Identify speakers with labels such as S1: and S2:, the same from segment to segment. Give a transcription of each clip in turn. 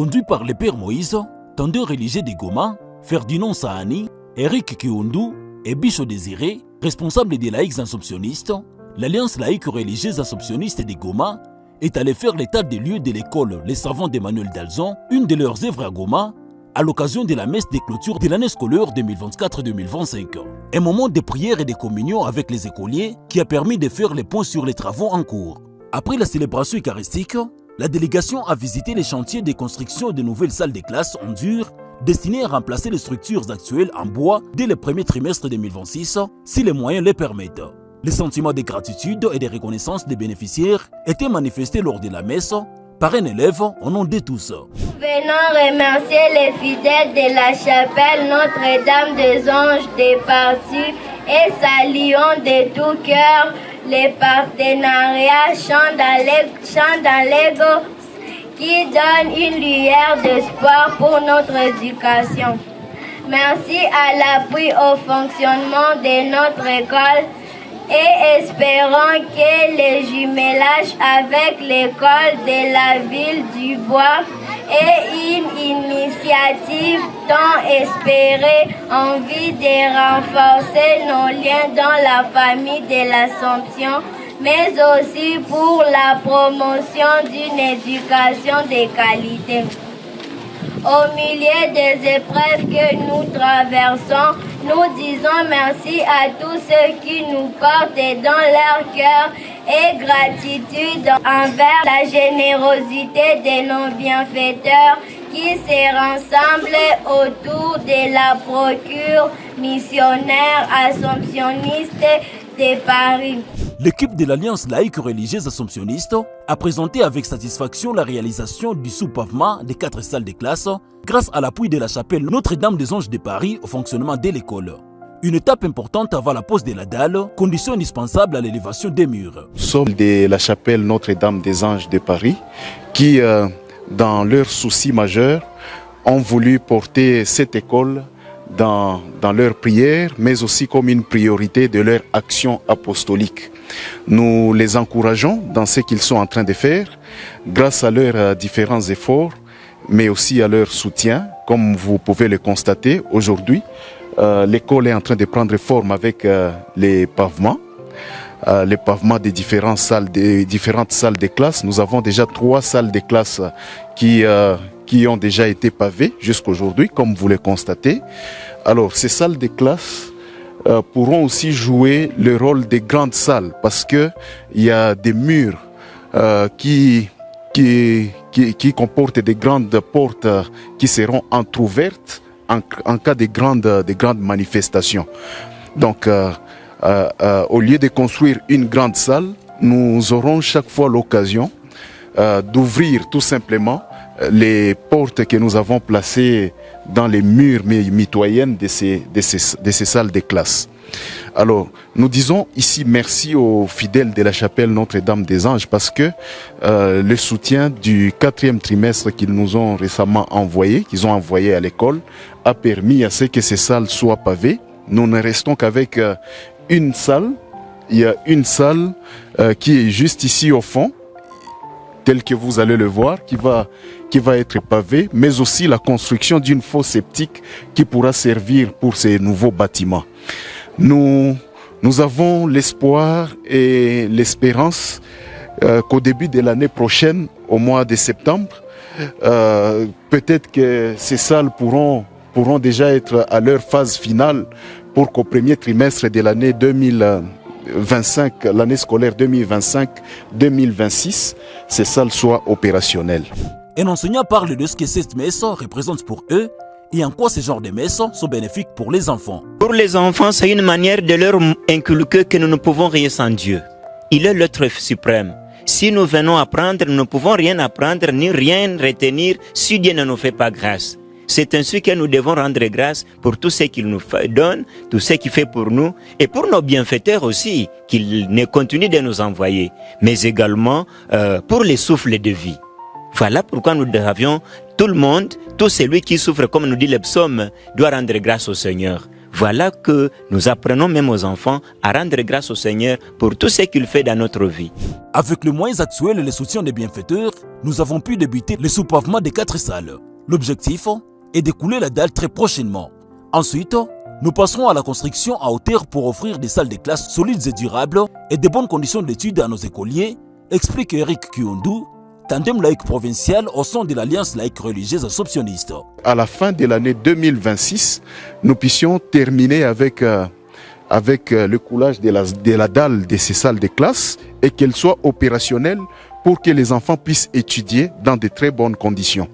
S1: Conduit par les pères Moïse, tendeurs religieux de Goma, Ferdinand Sahani, Eric Kiundu et Bicho Désiré, responsables des laïcs assomptionnistes, l'Alliance laïque religieuse assomptionniste de Goma est allée faire l'état des lieux de l'école Les Savants d'Emmanuel Dalzon, une de leurs œuvres à Goma, à l'occasion de la messe de clôture de l'année scolaire 2024-2025. Un moment de prière et de communion avec les écoliers qui a permis de faire les points sur les travaux en cours. Après la célébration eucharistique, la délégation a visité les chantiers de construction de nouvelles salles de classe en dur destinées à remplacer les structures actuelles en bois dès le premier trimestre 2026, si les moyens le permettent. Les sentiments de gratitude et de reconnaissance des bénéficiaires étaient manifestés lors de la messe par un élève au nom de tous.
S2: Venons remercier les fidèles de la chapelle Notre-Dame des Anges des Partis et saluons de tout cœur les partenariats Chants dans l'Ego qui donnent une lueur d'espoir pour notre éducation. Merci à l'appui au fonctionnement de notre école et espérons que le jumelage avec l'école de la ville du Bois est une initiative tant espérée en vue de renforcer nos liens dans la famille de l'Assomption, mais aussi pour la promotion d'une éducation de qualité. Au milieu des épreuves que nous traversons, nous disons merci à tous ceux qui nous portent dans leur cœur et gratitude envers la générosité de nos bienfaiteurs qui se rassemblent autour de la procure missionnaire assomptionniste de Paris.
S1: L'équipe de l'Alliance laïque religieuse assomptionniste a présenté avec satisfaction la réalisation du sous-pavement des 4 salles de classe grâce à l'appui de la chapelle Notre-Dame des Anges de Paris au fonctionnement de l'école. Une étape importante avant la pose de la dalle, condition indispensable à l'élévation des murs.
S3: Nous sommes de la chapelle Notre-Dame des Anges de Paris qui, dans leur souci majeur, ont voulu porter cette école dans leur prière, mais aussi comme une priorité de leur action apostolique. Nous les encourageons dans ce qu'ils sont en train de faire, grâce à leurs différents efforts, mais aussi à leur soutien. Comme vous pouvez le constater aujourd'hui, l'école est en train de prendre forme avec les pavements des différentes salles de classe. Nous avons déjà 3 salles de classe qui ont déjà été pavées jusqu'aujourd'hui, comme vous le constatez. Alors, ces salles de classe pourront aussi jouer le rôle des grandes salles parce qu'il y a des murs qui comportent des grandes portes qui seront entrouvertes en cas de grandes manifestations. Donc, au lieu de construire une grande salle, nous aurons chaque fois l'occasion d'ouvrir tout simplement les portes que nous avons placées dans les murs mitoyennes de ces salles de classe. Alors, nous disons ici merci aux fidèles de la chapelle Notre-Dame des Anges parce que le soutien du 4e trimestre qu'ils nous ont récemment envoyé, qu'ils ont envoyé à l'école, a permis à ce que ces salles soient pavées. Nous ne restons qu'avec une salle. Il y a une salle qui est juste ici au fond, tel que vous allez le voir, qui va être pavée, mais aussi la construction d'une fosse septique qui pourra servir pour ces nouveaux bâtiments. Nous avons l'espoir et l'espérance qu'au début de l'année prochaine, au mois de septembre, peut-être que ces salles pourront déjà être à leur phase finale pour qu'au premier trimestre de l'année 2025, l'année scolaire 2025-2026, ces salles soient opérationnelles.
S1: Un enseignant parle de ce que cette messe représente pour eux et en quoi ce genre de messes sont bénéfiques pour les enfants.
S4: Pour les enfants, c'est une manière de leur inculquer que nous ne pouvons rien sans Dieu. Il est l'être suprême. Si nous venons apprendre, nous ne pouvons rien apprendre ni rien retenir si Dieu ne nous fait pas grâce. C'est ainsi que nous devons rendre grâce pour tout ce qu'il nous donne, tout ce qu'il fait pour nous et pour nos bienfaiteurs aussi, qu'il continue de nous envoyer, mais également pour les souffles de vie. Voilà pourquoi nous avions tout le monde, tout celui qui souffre, comme nous dit le psaume, doit rendre grâce au Seigneur. Voilà que nous apprenons même aux enfants à rendre grâce au Seigneur pour tout ce qu'il fait dans notre vie.
S1: Avec les moyens actuels et le soutien des bienfaiteurs, nous avons pu débuter le soupavement des 4 salles. L'objectif est de couler la dalle très prochainement. Ensuite, nous passerons à la construction à hauteur pour offrir des salles de classe solides et durables et de bonnes conditions d'études à nos écoliers, explique Eric Kiundu, tandem laïque provincial au sein de l'Alliance laïque religieuse assomptionniste.
S3: À la fin de l'année 2026, nous puissions terminer avec le coulage de la dalle de ces salles de classe et qu'elles soient opérationnelles pour que les enfants puissent étudier dans de très bonnes conditions.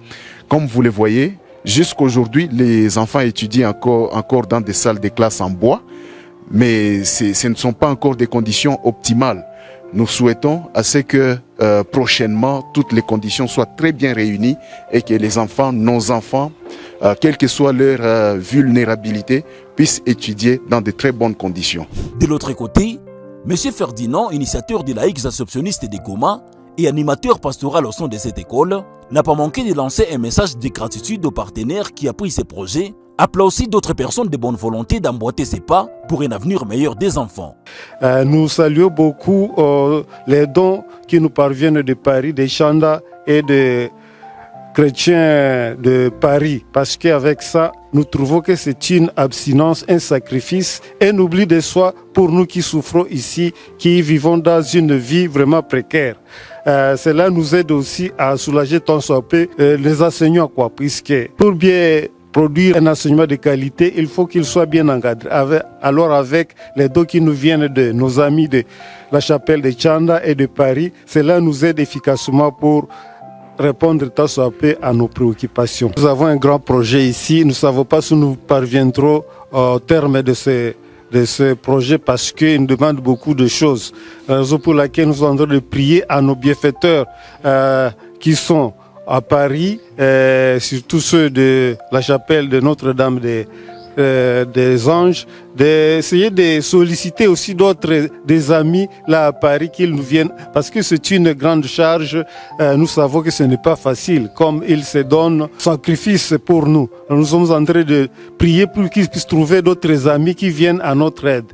S3: Comme vous le voyez, jusqu'aujourd'hui, les enfants étudient encore dans des salles de classe en bois, mais ce ne sont pas encore des conditions optimales. Nous souhaitons à ce que prochainement, toutes les conditions soient très bien réunies et que les enfants, nos enfants, quelle que soit leur vulnérabilité, puissent étudier dans de très bonnes conditions.
S1: De l'autre côté, M. Ferdinand, initiateur des laïcs assomptionnistes de Goma et animateur pastoral au sein de cette école, n'a pas manqué de lancer un message de gratitude aux partenaires qui appuient ces projets, appelant aussi d'autres personnes de bonne volonté d'emboîter ses pas pour un avenir meilleur des enfants.
S5: Nous saluons beaucoup les dons qui nous parviennent de Paris, des Chanda et des chrétiens de Paris, parce qu'avec ça, nous trouvons que c'est une abstinence, un sacrifice, un oubli de soi pour nous qui souffrons ici, qui vivons dans une vie vraiment précaire. Cela nous aide aussi à soulager tant soit peu les enseignants, puisque pour bien produire un enseignement de qualité, il faut qu'il soit bien encadré. Alors avec les dons qui nous viennent de nos amis de la chapelle de Chanda et de Paris, cela nous aide efficacement pour répondre tant soit peu à nos préoccupations. Nous avons un grand projet ici, nous ne savons pas si nous parviendrons au terme de ce projet parce qu'il nous demande beaucoup de choses. La raison pour laquelle nous sommes en train de prier à nos bienfaiteurs qui sont à Paris, surtout ceux de la chapelle de Notre-Dame des Anges, d'essayer de solliciter aussi d'autres des amis là à Paris qu'ils nous viennent, parce que c'est une grande charge. Nous savons que ce n'est pas facile, comme ils se donnent sacrifice pour nous. Nous sommes en train de prier pour qu'ils puissent trouver d'autres amis qui viennent à notre aide.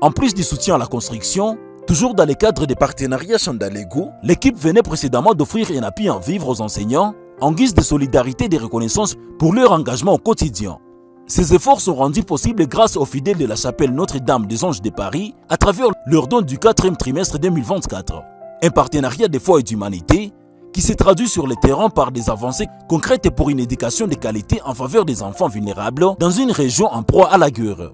S1: En plus du soutien à la construction, toujours dans le cadre des partenariats Chandalego, l'équipe venait précédemment d'offrir un appui en vivre aux enseignants en guise de solidarité et de reconnaissance pour leur engagement au quotidien. Ces efforts sont rendus possibles grâce aux fidèles de la chapelle Notre-Dame des Anges de Paris à travers leur don du 4e trimestre 2024. Un partenariat de foi et d'humanité qui se traduit sur le terrain par des avancées concrètes pour une éducation de qualité en faveur des enfants vulnérables dans une région en proie à la guerre.